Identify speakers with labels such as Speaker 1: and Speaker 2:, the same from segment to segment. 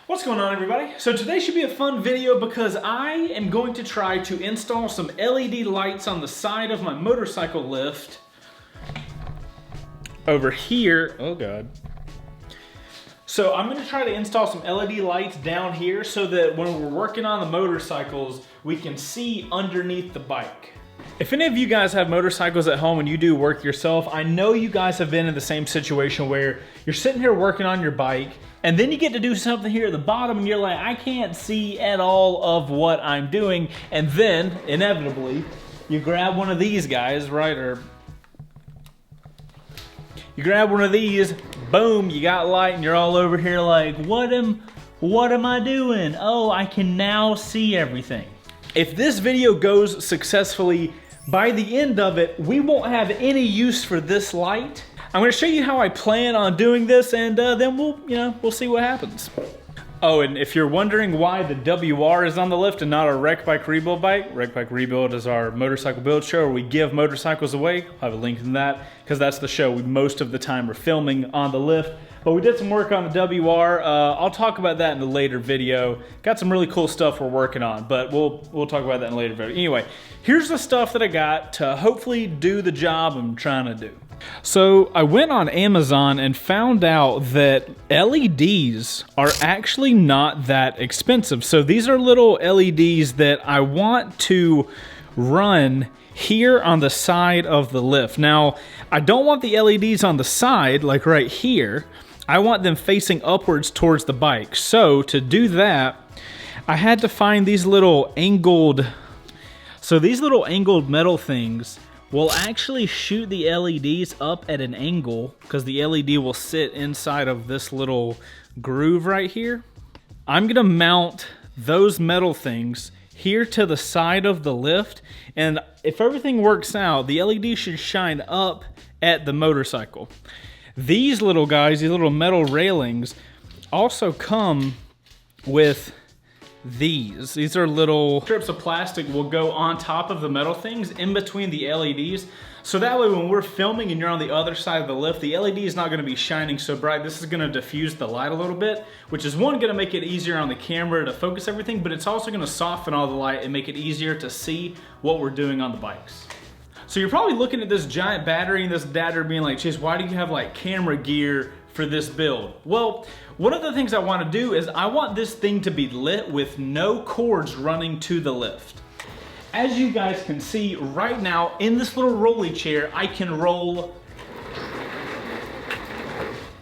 Speaker 1: What's going on, everybody? So today should be a fun video because I am going to try to install some LED lights on the side of my motorcycle lift over here. Oh God. So I'm going to try to install some LED lights down here so that when we're working on the motorcycles, we can see underneath the bike. If any of you guys have motorcycles at home and you do work yourself, I know you guys have been in the same situation where you're sitting here working on your bike and then you get to do something here at the bottom and you're like, I can't see at all of what I'm doing. And then, inevitably, you grab one of these guys, right? Or you grab one of these, boom, you got light and you're all over here like, what am I doing? Oh, I can now see everything. If this video goes successfully, by the end of it, we won't have any use for this light. I'm gonna show you how I plan on doing this and then we'll see what happens. Oh, and if you're wondering why the WR is on the lift and not a Wreck Bike Rebuild bike, Wreck Bike Rebuild is our motorcycle build show where we give motorcycles away. I'll have a link in that because that's the show we most of the time are filming on the lift. But we did some work on the WR. I'll talk about that in a later video. Got some really cool stuff we're working on, but we'll talk about that in a later video. Anyway, here's the stuff that I got to hopefully do the job I'm trying to do. So I went on Amazon and found out that LEDs are actually not that expensive. So these are little LEDs that I want to run here on the side of the lift. Now, I don't want the LEDs on the side, like right here. I want them facing upwards towards the bike. So to do that, I had to find these little angled, metal things will actually shoot the LEDs up at an angle because the LED will sit inside of this little groove right here. I'm gonna mount those metal things here to the side of the lift, and if everything works out, the LED should shine up at the motorcycle. These little guys, these little metal railings, also come with these. These are little strips of plastic will go on top of the metal things in between the LEDs. So that way when we're filming and you're on the other side of the lift, the LED is not gonna be shining so bright. This is gonna diffuse the light a little bit, which is one, gonna make it easier on the camera to focus everything, but it's also gonna soften all the light and make it easier to see what we're doing on the bikes. So you're probably looking at this giant battery and this adapter being like, Chase, why do you have like camera gear for this build? Well, one of the things I want to do is I want this thing to be lit with no cords running to the lift. As you guys can see right now in this little rolly chair, I can roll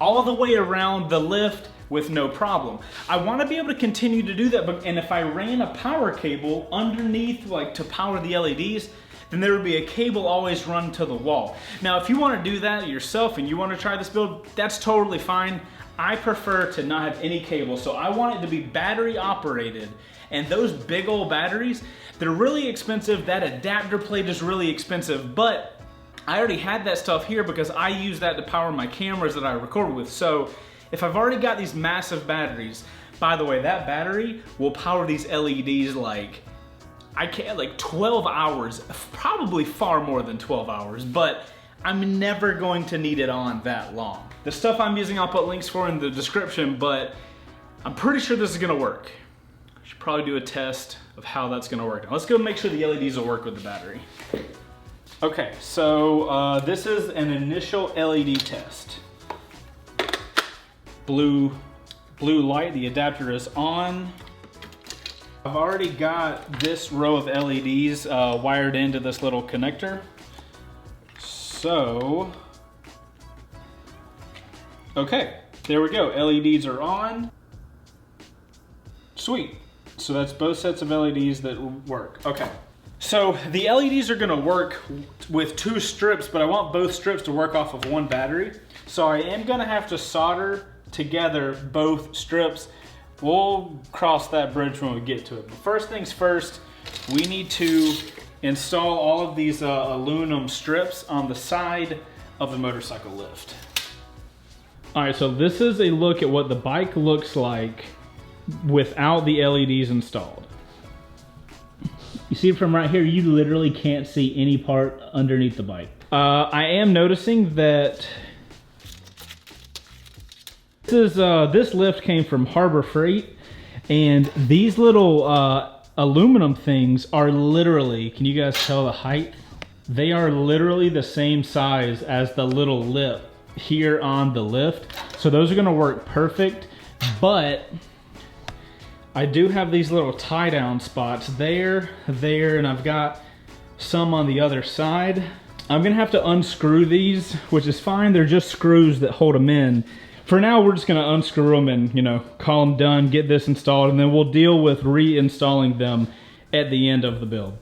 Speaker 1: all the way around the lift with no problem. I want to be able to continue to do that, and if I ran a power cable underneath like to power the LEDs, then there would be a cable always run to the wall. Now, if you want to do that yourself and you want to try this build, that's totally fine. I prefer to not have any cable, so I want it to be battery operated. And those big old batteries, they're really expensive. That adapter plate is really expensive, but I already had that stuff here because I use that to power my cameras that I record with. So if I've already got these massive batteries, by the way, that battery will power these LEDs like 12 hours, probably far more than 12 hours, but I'm never going to need it on that long. The stuff I'm using, I'll put links for in the description, but I'm pretty sure this is gonna work. I should probably do a test of how that's gonna work. Now, let's go make sure the LEDs will work with the battery. Okay, so this is an initial LED test. Blue light, the adapter is on. I've already got this row of LEDs wired into this little connector. So, okay, there we go. LEDs are on. Sweet. So that's both sets of LEDs that work. Okay. So the LEDs are gonna work with two strips, but I want both strips to work off of one battery. So I am gonna have to solder together both strips. We'll cross that bridge when we get to it. But first things first, we need to install all of these aluminum strips on the side of the motorcycle lift. All right, so this is a look at what the bike looks like without the LEDs installed. You see it from right here, you literally can't see any part underneath the bike. I am noticing that This lift came from Harbor Freight, and these little aluminum things are literally, can you guys tell the height? They are literally the same size as the little lip here on the lift. So those are gonna work perfect, but I do have these little tie down spots there, and I've got some on the other side. I'm gonna have to unscrew these, which is fine. They're just screws that hold them in. For now, we're just gonna unscrew them and, you know, call them done, get this installed, and then we'll deal with reinstalling them at the end of the build.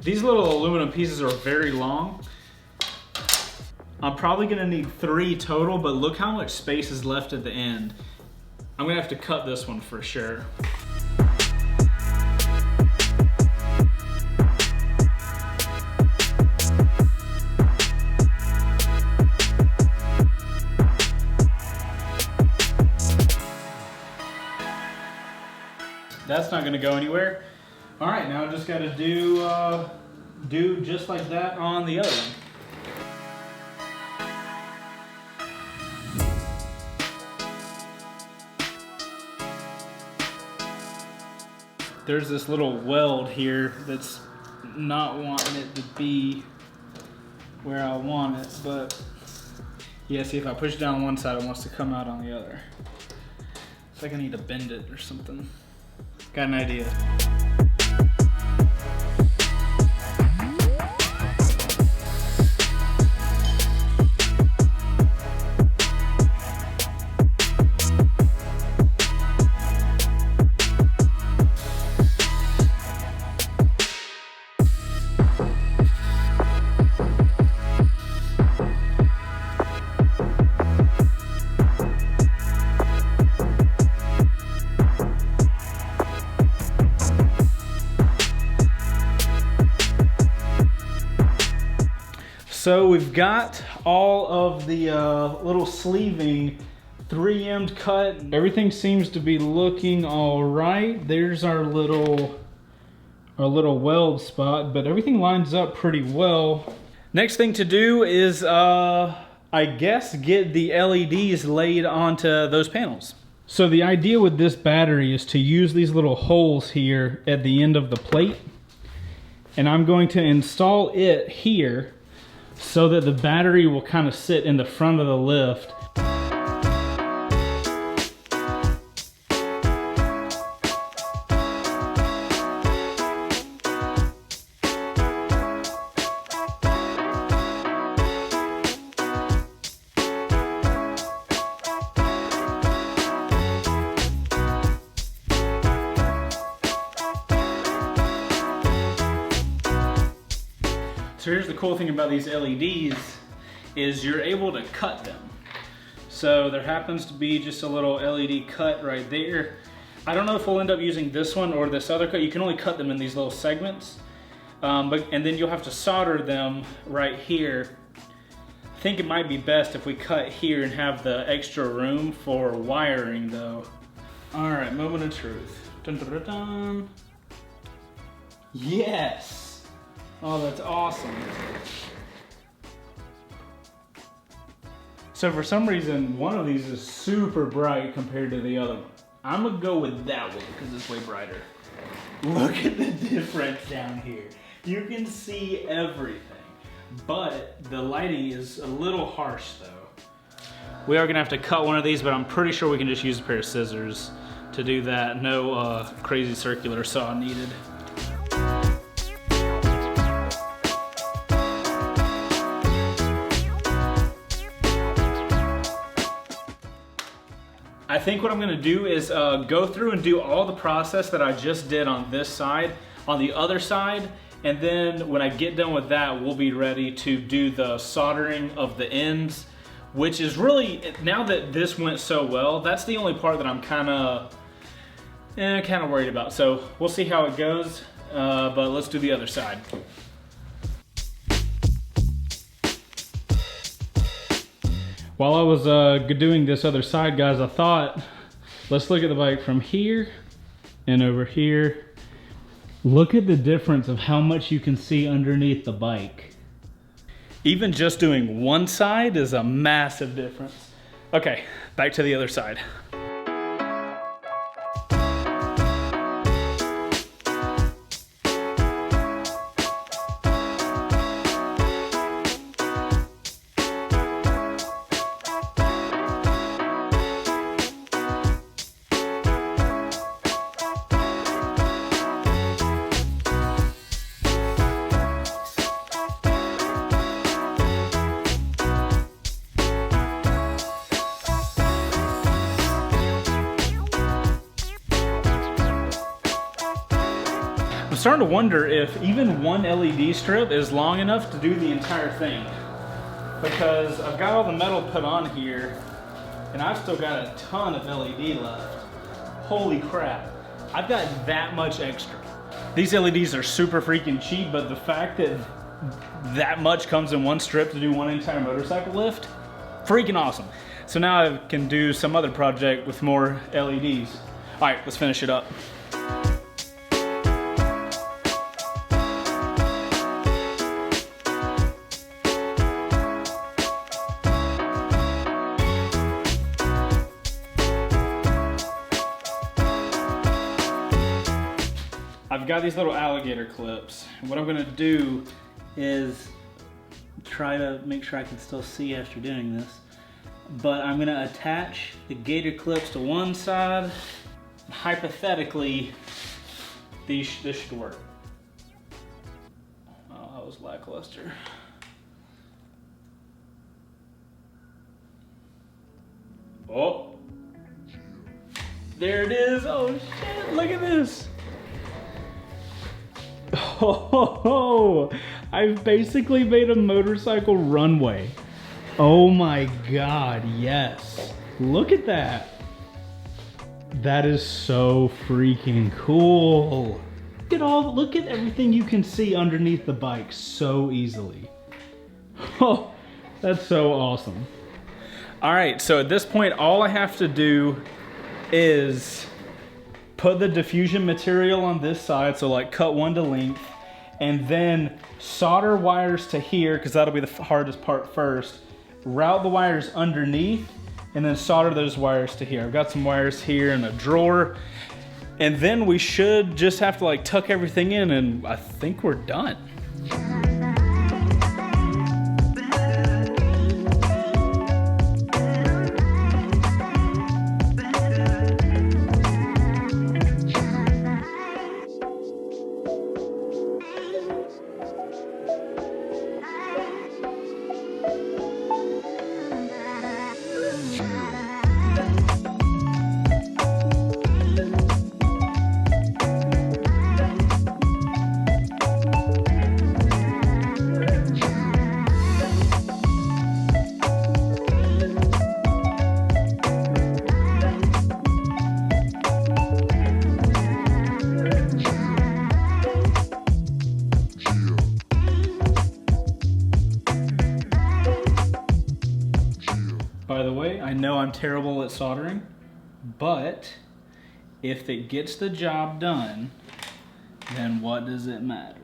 Speaker 1: These little aluminum pieces are very long. I'm probably gonna need 3 total, but look how much space is left at the end. I'm gonna have to cut this one for sure. That's not gonna go anywhere. All right, now I just gotta do just like that on the other one. There's this little weld here that's not wanting it to be where I want it, but yeah, see, if I push down one side, it wants to come out on the other. It's like I need to bend it or something. Got an idea. So we've got all of the little sleeving 3M'd cut. Everything seems to be looking all right. There's our little weld spot, but everything lines up pretty well. Next thing to do is, I guess, get the LEDs laid onto those panels. So the idea with this battery is to use these little holes here at the end of the plate. And I'm going to install it here so that the battery will kind of sit in the front of the lift. So here's the cool thing about these LEDs is you're able to cut them. So there happens to be just a little LED cut right there. I don't know if we'll end up using this one or this other cut. You can only cut them in these little segments. And then you'll have to solder them right here. I think it might be best if we cut here and have the extra room for wiring though. All right, moment of truth. Dun, dun, dun, dun. Yes. Oh, that's awesome. So for some reason, one of these is super bright compared to the other one. I'm gonna go with that one because it's way brighter. Look at the difference down here. You can see everything, but the lighting is a little harsh though. We are gonna have to cut one of these, but I'm pretty sure we can just use a pair of scissors to do that. No crazy circular saw needed. I think what I'm gonna do is go through and do all the process that I just did on this side, on the other side, and then when I get done with that, we'll be ready to do the soldering of the ends, which is really, now that this went so well, that's the only part that I'm kinda kind of worried about. So we'll see how it goes, but let's do the other side. While I was doing this other side, guys, I thought, let's look at the bike from here and over here. Look at the difference of how much you can see underneath the bike. Even just doing one side is a massive difference. Okay, back to the other side. I'm starting to wonder if even one LED strip is long enough to do the entire thing. Because I've got all the metal put on here, and I've still got a ton of LED left. Holy crap, I've got that much extra. These LEDs are super freaking cheap, but the fact that that much comes in one strip to do one entire motorcycle lift, freaking awesome. So now I can do some other project with more LEDs. All right, let's finish it up. I've got these little alligator clips. What I'm gonna do is try to make sure I can still see after doing this. But I'm gonna attach the gator clips to one side. Hypothetically, this should work. Oh, that was lackluster. Oh, there it is. Oh shit, look at this. Oh, I've basically made a motorcycle runway. Oh my God, yes. Look at that. That is so freaking cool. Look at everything you can see underneath the bike so easily. Oh, that's so awesome. All right, so at this point, all I have to do is put the diffusion material on this side, so like cut one to length, and then solder wires to here, because that'll be the hardest part first. Route the wires underneath, and then solder those wires to here. I've got some wires here in a drawer, and then we should just have to like tuck everything in, and I think we're done. By the way, I know I'm terrible at soldering, but if it gets the job done, then what does it matter?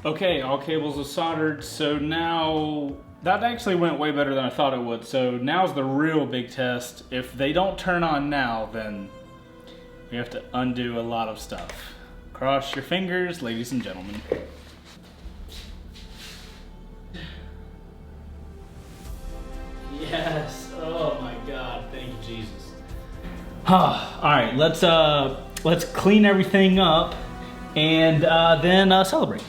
Speaker 1: Okay, all cables are soldered, so now that actually went way better than I thought it would. So now's the real big test. If they don't turn on now, then we have to undo a lot of stuff. Cross your fingers, ladies and gentlemen. Yes, oh my God, thank you, Jesus. All right, let's clean everything up and then celebrate.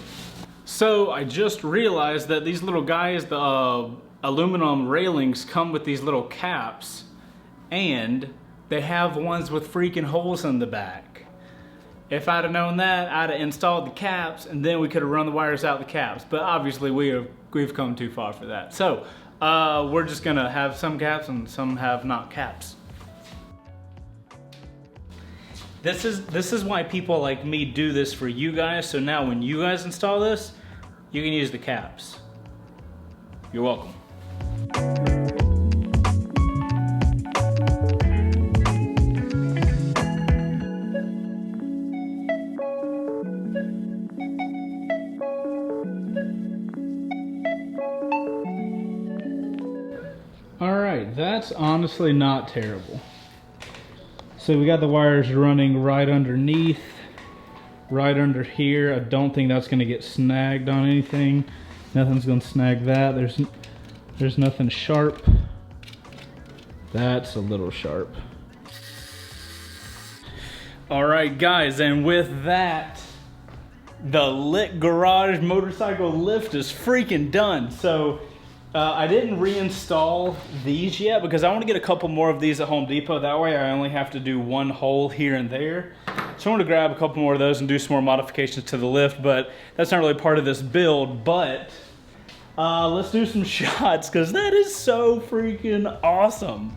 Speaker 1: So I just realized that these little guys, the aluminum railings, come with these little caps and they have ones with freaking holes in the back. If I'd have known that, I'd have installed the caps, and then we could have run the wires out the caps. But obviously we've come too far for that. So we're just gonna have some caps and some have not caps. This is why people like me do this for you guys. So now when you guys install this, you can use the caps. You're welcome. All right, that's honestly not terrible. So we got the wires running right underneath, right under here. I don't think that's gonna get snagged on anything. Nothing's gonna snag that. There's nothing sharp. That's a little sharp. All right, guys, and with that, the lit garage motorcycle lift is freaking done. So I didn't reinstall these yet because I want to get a couple more of these at Home Depot. That way I only have to do one hole here and there. So I want to grab a couple more of those and do some more modifications to the lift, but that's not really part of this build. But let's do some shots because that is so freaking awesome.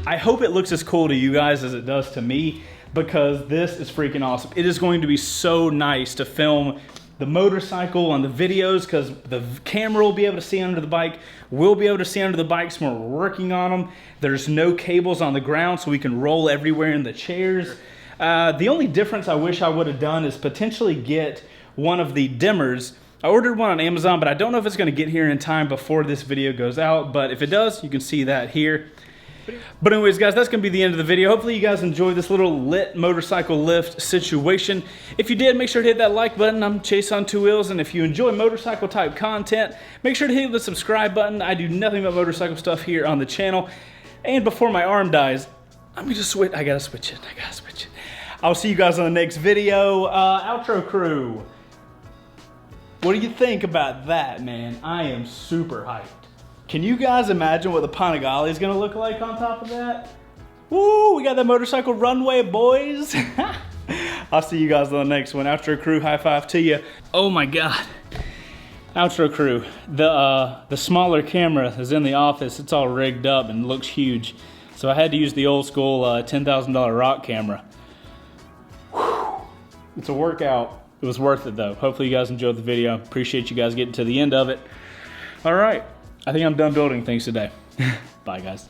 Speaker 1: I hope it looks as cool to you guys as it does to me because this is freaking awesome. It is going to be so nice to film the motorcycle on the videos because the camera will be able to see under the bike. We'll be able to see under the bikes when we're working on them. There's no cables on the ground so we can roll everywhere in the chairs. The only difference I wish I would have done is potentially get one of the dimmers. I ordered one on Amazon, but I don't know if it's going to get here in time before this video goes out. But if it does, you can see that here. But anyways, guys, that's going to be the end of the video. Hopefully you guys enjoyed this little lit motorcycle lift situation. If you did, make sure to hit that like button. I'm Chaseontwowheels, and if you enjoy motorcycle type content, make sure to hit the subscribe button. I do nothing but motorcycle stuff here on the channel. And before my arm dies, I'm going to switch. I got to switch it. I'll see you guys on the next video. Outro crew. What do you think about that, man? I am super hyped. Can you guys imagine what the Panigale is gonna look like on top of that? Woo, we got that motorcycle runway, boys. I'll see you guys on the next one. Outro crew, high five to you. Oh my God. Outro crew, the smaller camera is in the office. It's all rigged up and looks huge. So I had to use the old school $10,000 rock camera. Whew. It's a workout. It was worth it though. Hopefully you guys enjoyed the video. Appreciate you guys getting to the end of it. All right. I think I'm done building things today. Bye, guys.